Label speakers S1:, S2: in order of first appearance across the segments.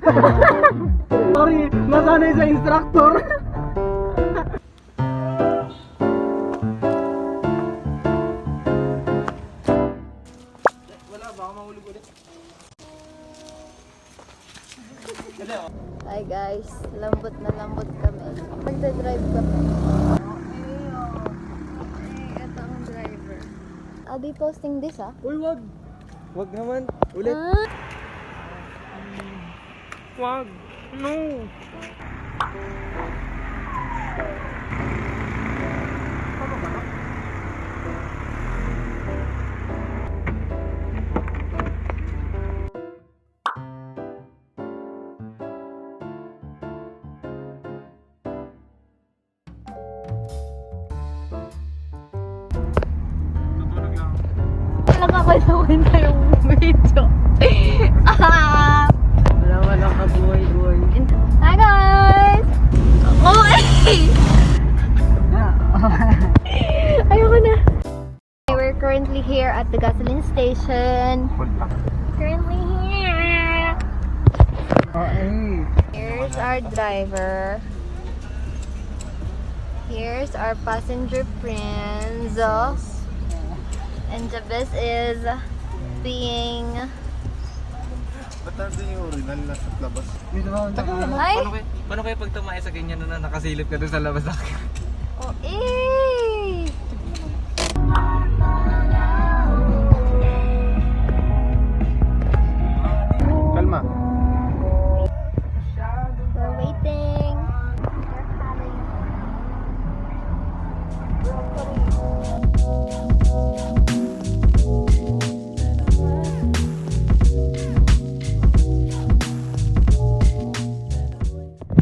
S1: Sorry, nasanay sa instructor. Wala, baka mahulog ulit.
S2: Hi guys, lambot na lambot kami. Magdadrive kami. Ito ang driver. I'll be posting this
S1: Uy, wag. Wag naman. Ulit. Wag. No.
S2: Nakakalakwenta yung video.
S1: Wala ka buhay.
S2: Hi guys! Oh, ayoko na. We're currently here at the gasoline station. Currently here. Here's our driver. Here's our passenger friends. And Jabez is being...
S3: Ba't nandun yung urinal nasa labas?
S2: Ay!
S1: Paano kayo pag tumae sa ganyan na nakasilip ka doon sa labas akin?
S2: Oh, eh!
S3: Kalma.
S2: We're waiting. They're coming.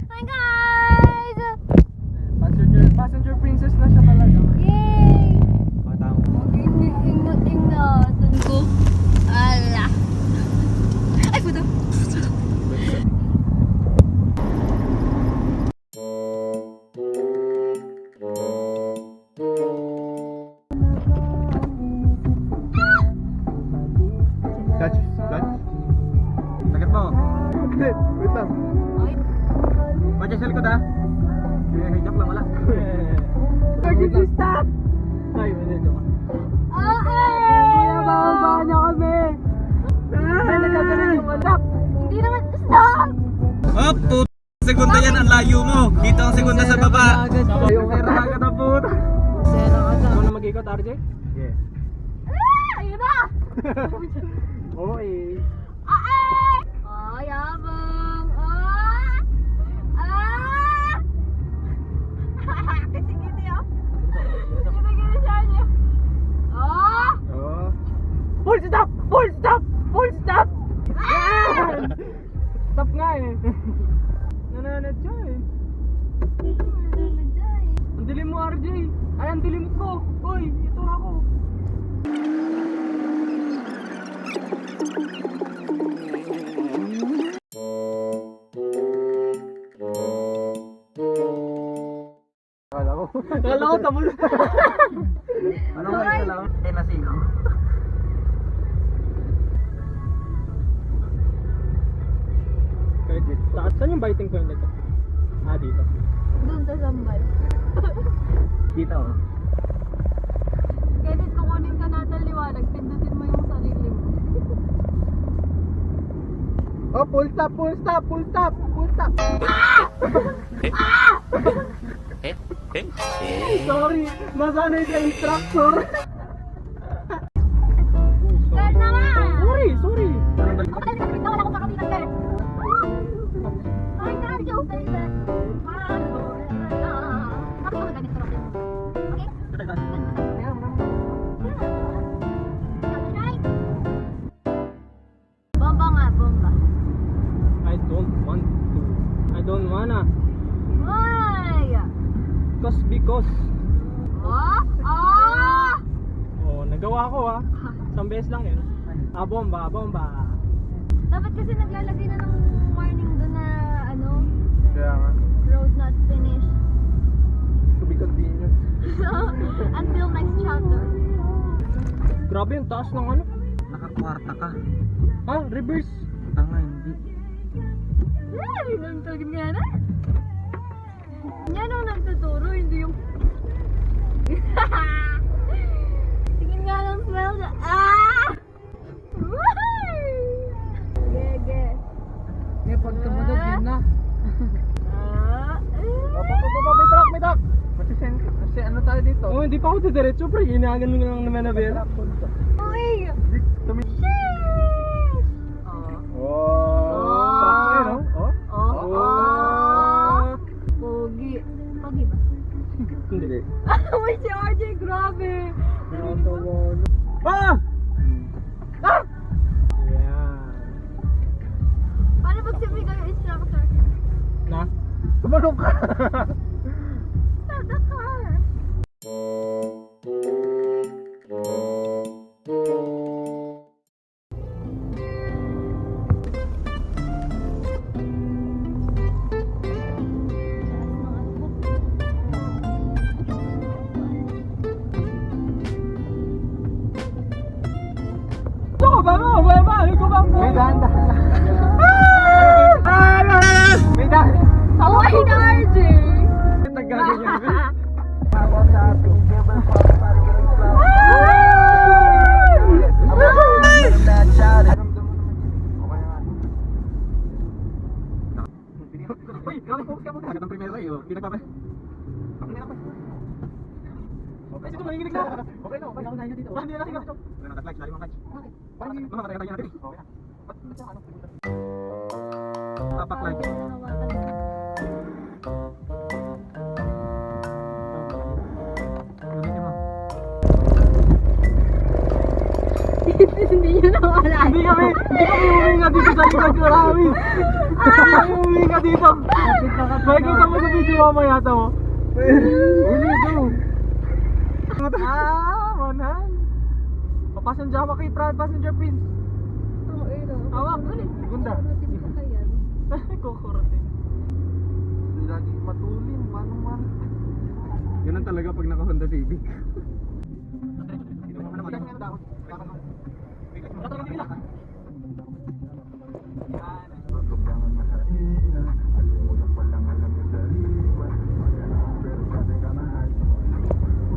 S2: Hi guys!
S1: Passenger princess na siya talaga.
S2: Yay!
S1: Patao.
S2: Ingatan ko. Ala. Ay, puto.
S3: Clutch. Sakit mo. Hindi, wait lang. Ba't yung likod ha? Joke lang, wala.
S1: Emergency stop! Ay, hindi, joke. Bababa niya kami! Ay, nagkagaling yung stop!
S2: Hindi naman. Stop!
S4: Hop! Segunda yan, ang layo mo. Dito ang segunda sa baba.
S1: Yung sera agad ang puto. Sera ka na. Ikaw na mag-ikot, RJ?
S3: Yeah.
S2: Ayun na!
S1: Oo eh.
S2: Oh, yabang! Ah! Kiting-kiti oh! Kiting-kiti siya niya! Oh!
S3: Oo.
S1: Full stop! Full stop! Full stop! Stop nga eh. Nananad siya eh. Ang dilim mo, RJ. Ay, ang dilim ko. Uy, ito ako. Akala ko tapos.
S4: Ano nga ito lang? Nasigo.
S1: Pwede. Saan yung biting point nito? Ah, dito.
S2: Doon sa sambal.
S4: Dito oh.
S2: Kahit kukunin ka natin liwanag, pindutin mo yung sarili mo.
S1: Oh, full stop, full stop, full stop, full stop. Sorry, nasanay sa instructor.
S2: Kahit na nga!
S1: Sorry.
S2: Ako talaga kapit na wala akong makapitan kahit. Ay, cardio, baby. Ako ganit ko lang. Okay? Bomba nga, bomba.
S1: I don't wanna.
S2: Why?
S1: Because.
S2: Oh! Oh!
S1: Oh, nagawa ko ah. Isang beses lang yun. Bomba.
S2: Dapat kasi naglalagay na ng warning doon na ano,
S3: Kaya nga.
S2: road not finished.
S3: To be continued.
S2: Until next chapter.
S1: Grabe yung taas ng ano.
S4: Nakakwarta ka.
S1: Ah, reverse.
S4: Tanga, hindi.
S2: Ay, nagtugin nga na. Yan ang nagtuturo, hindi yung... Tingin nga ng smell na... Ah! Gege.
S1: May pagkamunod yun na.
S2: May truck!
S1: Kasi ano tayo dito? Oh, hindi pa ako didiretso, pre. Inagan mo lang naman na bela.
S2: Uy! Shit! Pogi. Pogi ba?
S1: Hindi.
S2: Uy, si RJ, grabe!
S1: Ah! Ah! Yan.
S2: Paano pag sumigaw yung instructor?
S1: Na?
S3: Tumalong ka!
S2: Stop the car!
S1: Ito ko ba mo? Ano ko bang mo? May danda. May danda.
S2: Oh, my RJ!
S1: Nagaganyan ba?
S2: Hindi nyo nawala.
S1: Hindi kami huminga dito sa likod ko namin. Kami huminga dito. Makikita mo sa video mamaya ito mo. Huli ito. Manan. Passenger hawak kay passenger pins. Hawak. Gunda. Kukurutin.
S3: Lagi matulin, paano man?
S4: Ganun talaga pag naka-Honda Civic.
S3: Pagkabangan mahina, alam mo lang palang alam mo sa iwan. Pero sabi ka mahal.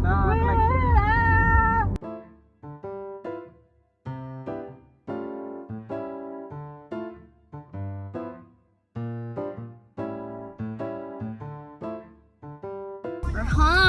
S1: Sa clutch.
S2: Huh?